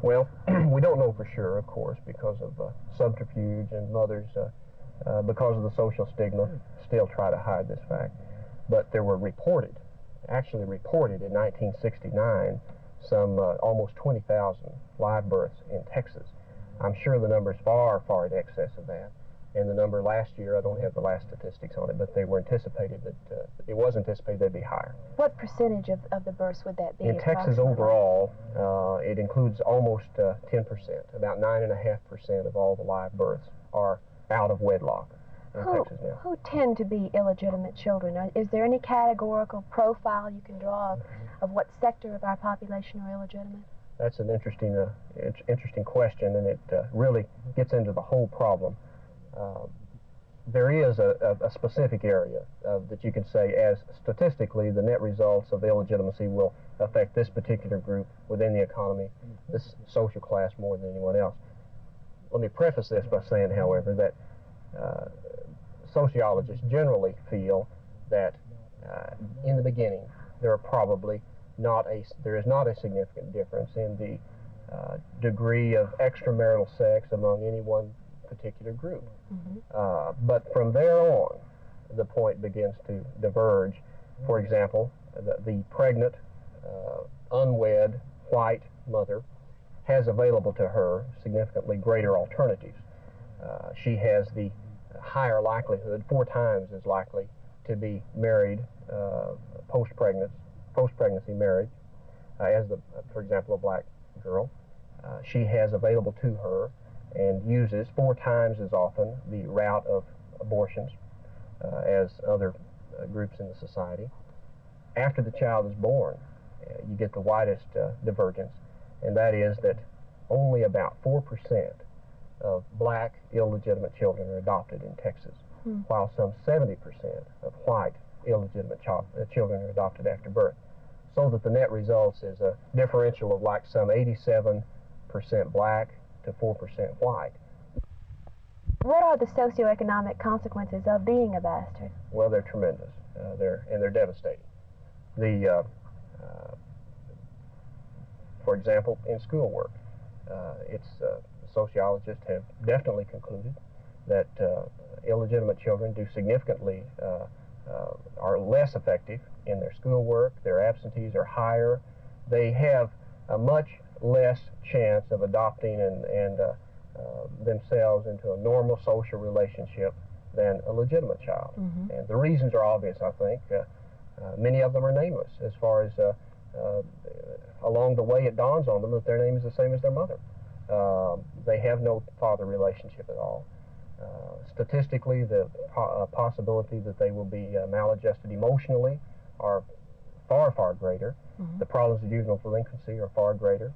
Well, we don't know for sure, of course, because of subterfuge, and mothers, because of the social stigma, still try to hide this fact. But there were actually reported in 1969, some almost 20,000 live births in Texas. I'm sure the number is far, far in excess of that. And the number last year, I don't have the last statistics on it, but they were anticipated that it was anticipated they'd be higher. What percentage of the births would that be? In Texas overall, it includes almost 10%. About 9.5% of all the live births are out of wedlock in Texas now. Who tend to be illegitimate children? Is there any categorical profile you can draw of what sector of our population are illegitimate? That's an interesting question, and it really gets into the whole problem. There is a specific area that you can say, as statistically, the net results of illegitimacy will affect this particular group within the economy, this social class, more than anyone else. Let me preface this by saying, however, that sociologists generally feel that in the beginning there is not a significant difference in the degree of extramarital sex among any one particular group. But from there on, the point begins to diverge. For example, the pregnant, unwed, white mother has available to her significantly greater alternatives. She has the higher likelihood, 4 times as likely, to be married post-pregnancy marriage, as for example, a black girl. She has available to her and uses 4 times as often the route of abortions as other groups in the society. After the child is born, you get the widest divergence, and that is that only about 4% of black illegitimate children are adopted in Texas, while some 70% of white illegitimate children are adopted after birth. So that the net results is a differential of like some 87% black to 4% white. What are the socioeconomic consequences of being a bastard? Well, they're tremendous. They're devastating. For example, in schoolwork, sociologists have definitely concluded that illegitimate children do significantly are less effective in their schoolwork. Their absentees are higher. They have a much less chance of adopting and themselves into a normal social relationship than a legitimate child. And the reasons are obvious, I think. Many of them are nameless, as far as along the way it dawns on them that their name is the same as their mother. They have no father relationship at all. Statistically, the possibility that they will be maladjusted emotionally are far, far greater. The problems of juvenile delinquency are far greater.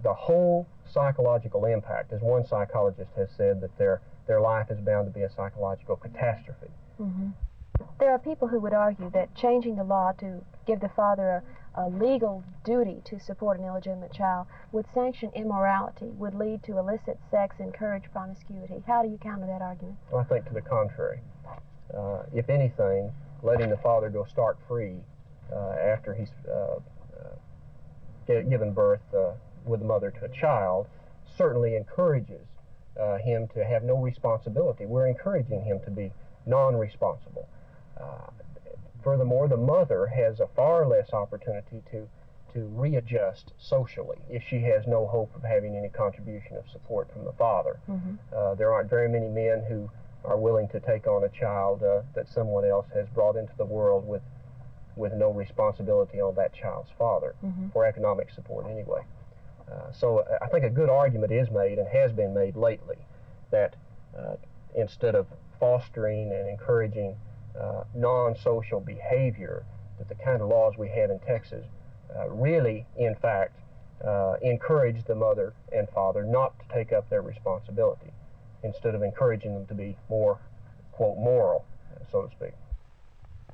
The whole psychological impact, as one psychologist has said, that their life is bound to be a psychological catastrophe. There are people who would argue that changing the law to give the father a legal duty to support an illegitimate child would sanction immorality, would lead to illicit sex, encourage promiscuity. How do you counter that argument? Well, I think to the contrary. If anything, letting the father go stark free after he's given birth with the mother to a child certainly encourages him to have no responsibility. We're encouraging him to be non-responsible. Furthermore, the mother has a far less opportunity to readjust socially if she has no hope of having any contribution of support from the father. There aren't very many men who are willing to take on a child that someone else has brought into the world with no responsibility on that child's father, for economic support anyway. So I think a good argument is made, and has been made lately, that instead of fostering and encouraging non-social behavior, that the kind of laws we have in Texas really, in fact, encourage the mother and father not to take up their responsibility, instead of encouraging them to be more, quote, moral, so to speak.